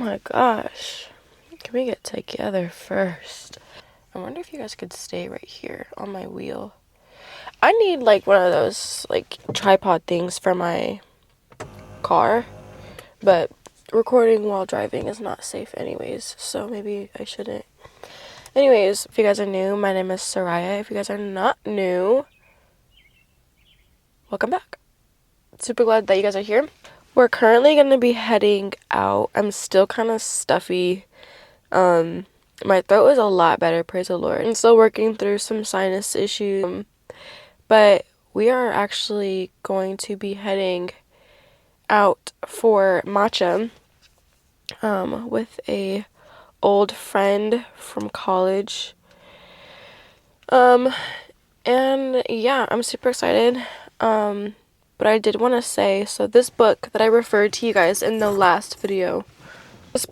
my gosh. Can we get together first? I wonder if you guys could stay right here on my wheel. I need like one of those like tripod things for my car, but recording while driving is not safe anyways, so maybe I shouldn't. Anyways, if you guys are new, my name is Soraya. If you guys are not new, welcome back. Super glad that you guys are here. We're currently going to be heading out. I'm still kind of stuffy. My throat is a lot better, praise the Lord. I'm still working through some sinus issues, but we are actually going to be heading out for matcha with a old friend from college. And yeah, I'm super excited. But I did want to say, so this book that I referred to you guys in the last video, this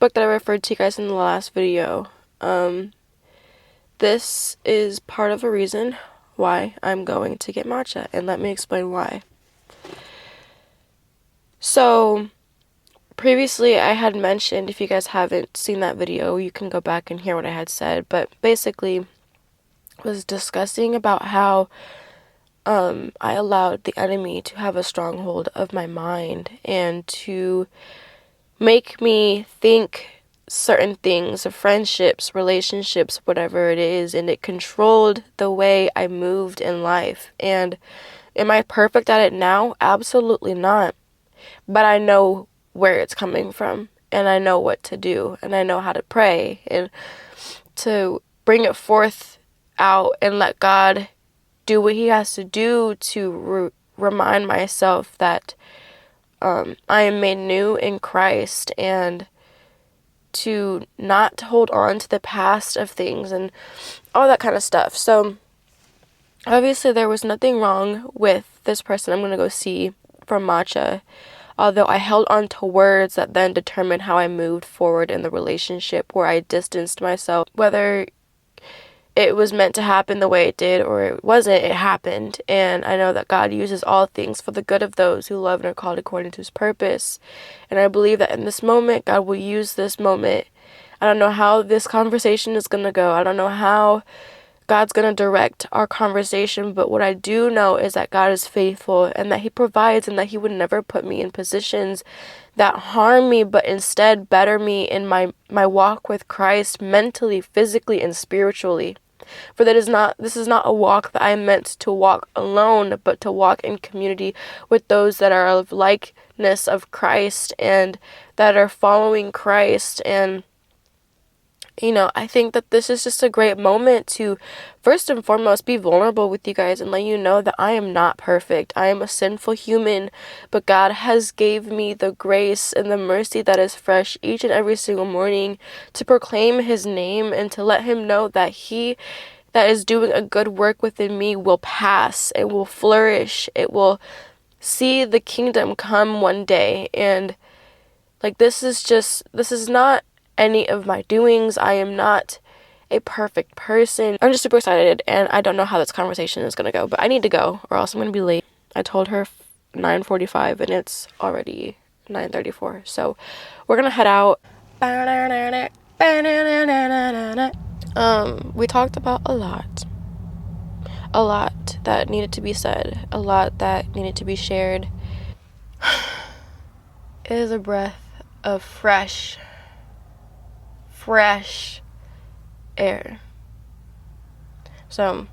is part of a reason why I'm going to get matcha, and let me explain why. So, previously I had mentioned, if you guys haven't seen that video, you can go back and hear what I had said, but basically was discussing about how I allowed the enemy to have a stronghold of my mind and to make me think certain things, of friendships, relationships, whatever it is, and it controlled the way I moved in life. And am I perfect at it now? Absolutely not. But I know where it's coming from, and I know what to do, and I know how to pray and to bring it forth out and let God do what he has to do to remind myself that I am made new in Christ, and to not hold on to the past of things and all that kind of stuff. So obviously there was nothing wrong with this person I'm going to go see from matcha, although I held on to words that then determined how I moved forward in the relationship, where I distanced myself. Whether it was meant to happen the way it did or it wasn't, it happened. And I know that God uses all things for the good of those who love and are called according to his purpose. And I believe that in this moment, God will use this moment. I don't know how this conversation is going to go. I don't know how God's going to direct our conversation, but what I do know is that God is faithful and that he provides, and that he would never put me in positions that harm me, but instead better me in my walk with Christ, mentally, physically, and spiritually. For this is not a walk that I meant to walk alone, but to walk in community with those that are of likeness of Christ and that are following Christ. And I think that this is just a great moment to, first and foremost, be vulnerable with you guys and let you know that I am not perfect. I am a sinful human, but God has gave me the grace and the mercy that is fresh each and every single morning to proclaim his name and to let him know that he that is doing a good work within me will pass. It will flourish. It will see the kingdom come one day. And this is not any of my doings. I am not a perfect person. I'm just super excited, and I don't know how this conversation is going to go, but I need to go or else I'm going to be late. I told her 9:45 and it's already 9:34. So we're going to head out. We talked about a lot that needed to be said, a lot that needed to be shared. It is a breath of fresh air. So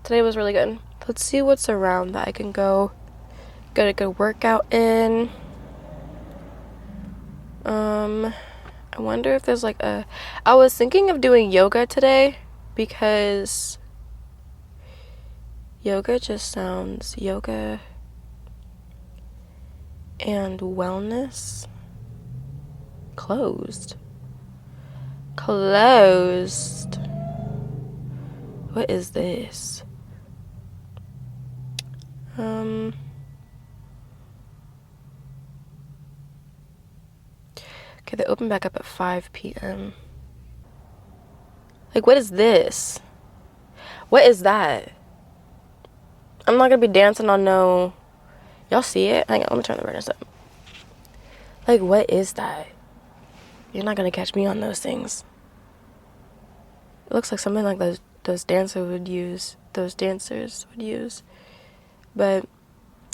today was really good. Let's see what's around that I can go get a good workout in. I wonder if there's I was thinking of doing yoga today, because yoga and wellness closed. What is this? Okay, they open back up at 5 p.m. What is this? What is that? I'm not gonna be dancing on no... Y'all see it? Hang on, let me turn the brightness up. What is that? You're not gonna catch me on those things. It looks like something like those dancers would use. But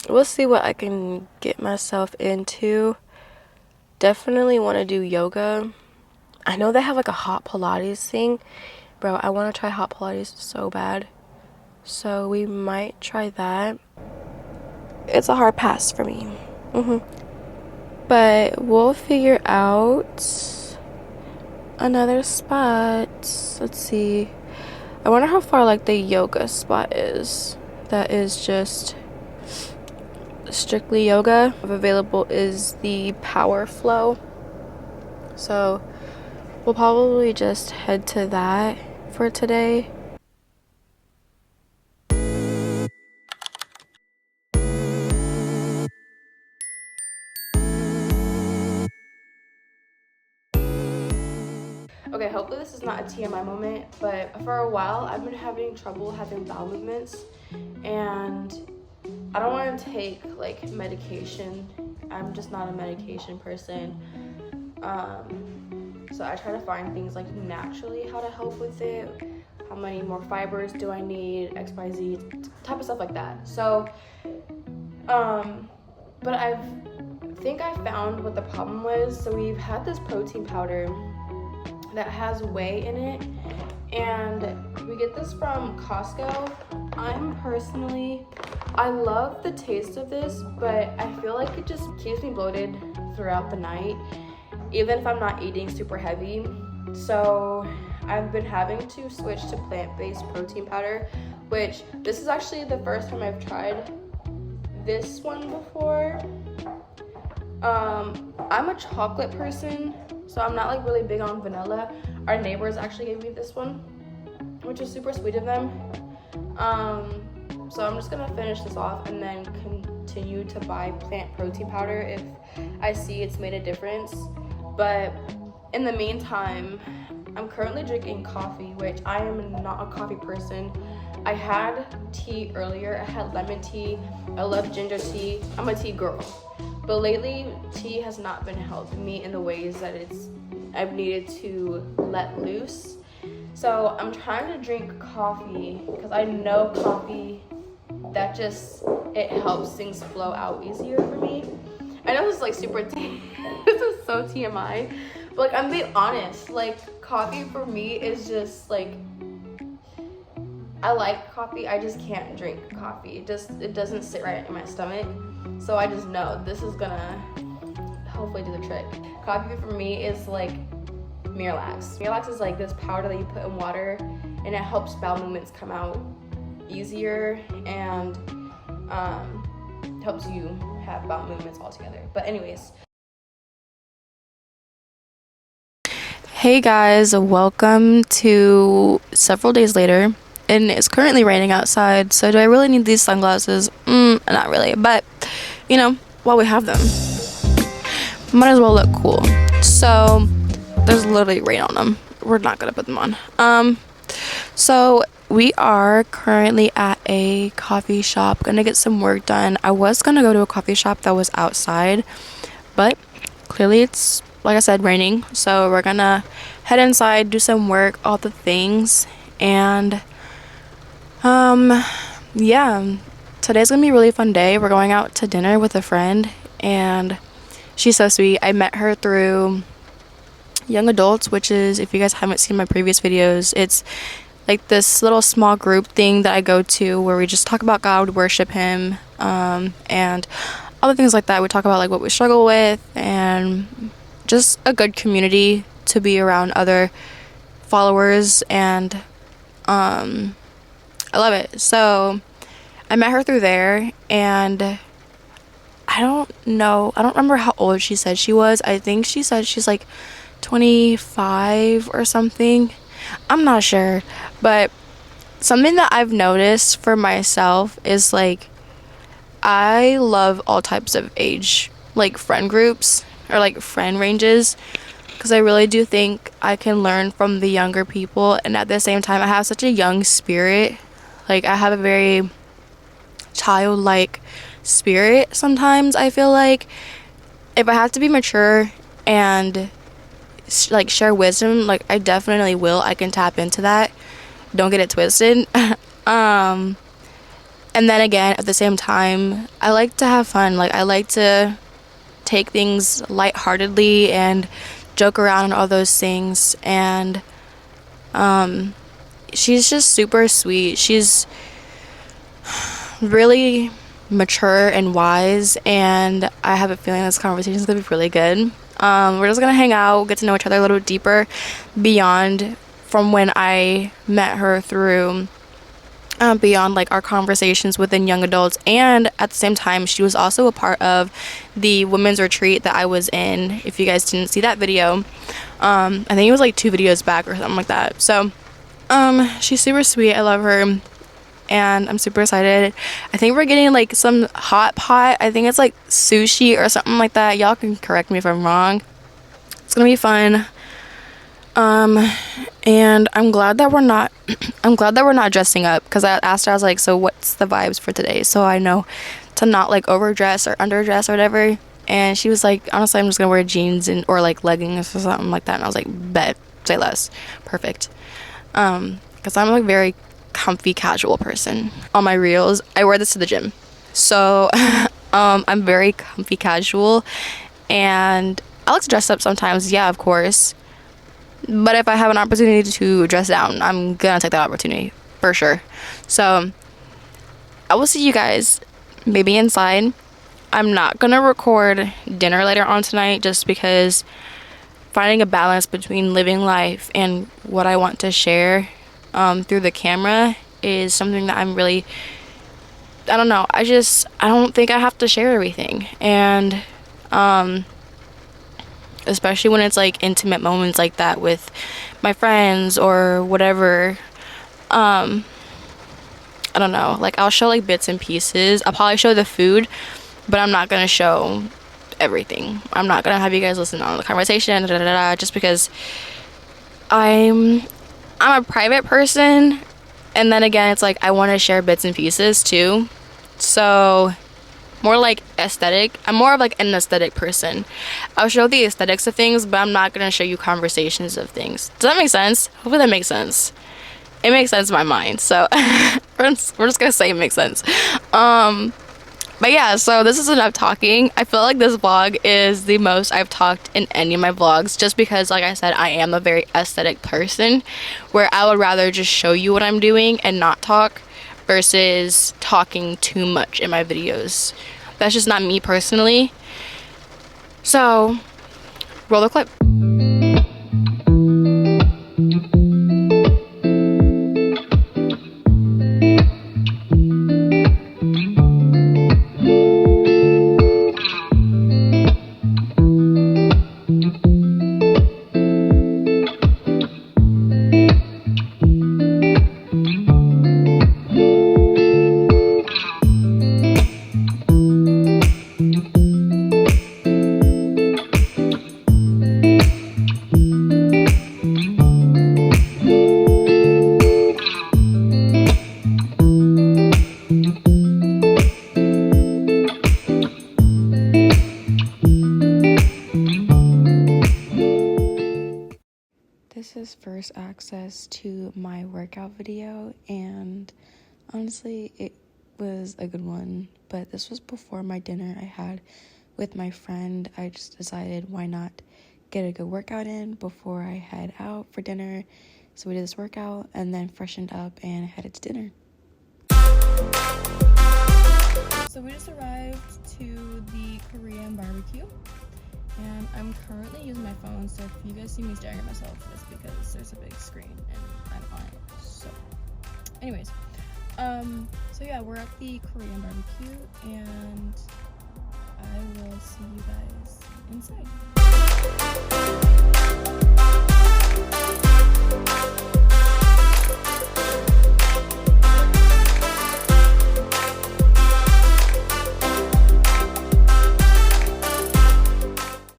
we'll see what I can get myself into. Definitely want to do yoga. I know they have like a hot Pilates thing. Bro, I want to try hot Pilates so bad. So we might try that. It's a hard pass for me. But we'll figure out another spot. Let's see. I wonder how far like the yoga spot is. That is just strictly yoga. Available is the Power Flow. So we'll probably just head to that for today. Okay, hopefully this is not a TMI moment, but for a while I've been having trouble having bowel movements, and I don't want to take like medication. I'm just not a medication person. So I try to find things like naturally how to help with it. How many more fibers do I need? XYZ type of stuff like that. So, but I think I found what the problem was. So we've had this protein powder that has whey in it, and we get this from Costco. I love the taste of this, but I feel like it just keeps me bloated throughout the night, even if I'm not eating super heavy. So I've been having to switch to plant-based protein powder, which this is actually the first time I've tried this one before. I'm a chocolate person, so I'm not like really big on vanilla. Our neighbors actually gave me this one, which is super sweet of them. So I'm just gonna finish this off and then continue to buy plant protein powder if I see it's made a difference. But in the meantime, I'm currently drinking coffee, which I am not a coffee person. I had tea earlier. I had lemon tea. I love ginger tea. I'm a tea girl. But lately, tea has not been helping me in the ways that I've needed to let loose. So I'm trying to drink coffee because I know coffee, it helps things flow out easier for me. I know this is like this is so TMI, but like I'm being honest, like coffee for me is just like, I like coffee, I just can't drink coffee. It doesn't sit right in my stomach. So I just know this is gonna hopefully do the trick. Coffee for me is like Miralax. Miralax is like this powder that you put in water, and it helps bowel movements come out easier, and helps you have bowel movements altogether. But anyways. Hey guys, welcome to several days later. And it's currently raining outside, so do I really need these sunglasses? Not really, but you know, while we have them, might as well look cool. So there's literally rain on them. We're not gonna put them on. So we are currently at a coffee shop, gonna get some work done. I was gonna go to a coffee shop that was outside, but clearly it's, like I said, raining. So we're gonna head inside, do some work, all the things, and yeah, today's gonna be a really fun day. We're going out to dinner with a friend, and she's so sweet. I met her through Young Adults, which is, if you guys haven't seen my previous videos, it's like this little small group thing that I go to where we just talk about God, worship him, and other things like that. We talk about like what we struggle with, and just a good community to be around other followers, and I love it. So I met her through there, and I don't remember how old she said she was. I think she said she's like 25 or something. I'm not sure, but something that I've noticed for myself is like, I love all types of age, like friend groups or like friend ranges, because I really do think I can learn from the younger people, and at the same time I have such a young spirit. Like I have a very childlike spirit sometimes. I feel like if I have to be mature and like share wisdom, like I definitely will. I can tap into that. Don't get it twisted. And then again, at the same time, I like to have fun. Like I like to take things lightheartedly and joke around and all those things. And she's just super sweet. She's really mature and wise, and I have a feeling this conversation is gonna be really good. We're just gonna hang out, get to know each other a little deeper beyond from when I met her through beyond like our conversations within young adults. And at the same time, she was also a part of the women's retreat that I was in. If you guys didn't see that video, I think it was like 2 videos back or something like that. So she's super sweet. I love her, and I'm super excited. I think we're getting like some hot pot. I think it's like sushi or something like that. Y'all can correct me if I'm wrong. It's gonna be fun. And I'm glad that we're not dressing up, because I asked her, I was like, so what's the vibes for today, so I know to not like overdress or underdress or whatever. And she was like, honestly, I'm just gonna wear jeans and or like leggings or something like that. And I was like, bet, say less. Perfect. Because I'm like very comfy casual person. On my reels, I wear this to the gym, so I'm very comfy casual, and I like to dress up sometimes, yeah, of course. But if I have an opportunity to dress down, I'm gonna take that opportunity for sure. So I will see you guys maybe inside. I'm not gonna record dinner later on tonight, just because finding a balance between living life and what I want to share through the camera is something that I'm really, I don't know, I don't think I have to share everything. And especially when it's like intimate moments like that with my friends or whatever. I don't know, like I'll show like bits and pieces. I'll probably show the food, but I'm not gonna show everything. I'm not gonna have you guys listen on the conversation, just because I'm a private person. And then again, it's like I want to share bits and pieces too. So more like aesthetic. I'm more of like an aesthetic person. I'll show the aesthetics of things, but I'm not gonna show you conversations of things. Does that make sense? Hopefully that makes sense. It makes sense in my mind, so we're just gonna say it makes sense. But yeah, so this is enough talking. I feel like this vlog is the most I've talked in any of my vlogs, just because, like I said, I am a very aesthetic person, where I would rather just show you what I'm doing and not talk, versus talking too much in my videos. That's just not me personally. So, roll the clip. This is first access to my workout video, and honestly it was a good one, but this was before my dinner I had with my friend. I just decided, why not get a good workout in before I head out for dinner. So we did this workout and then freshened up and headed to dinner. So we just arrived to the Korean barbecue, and I'm currently using my phone, so if you guys see me staring at myself, it's because there's a big screen and I'm on it. So anyways, so yeah, we're at the Korean barbecue, and I will see you guys inside.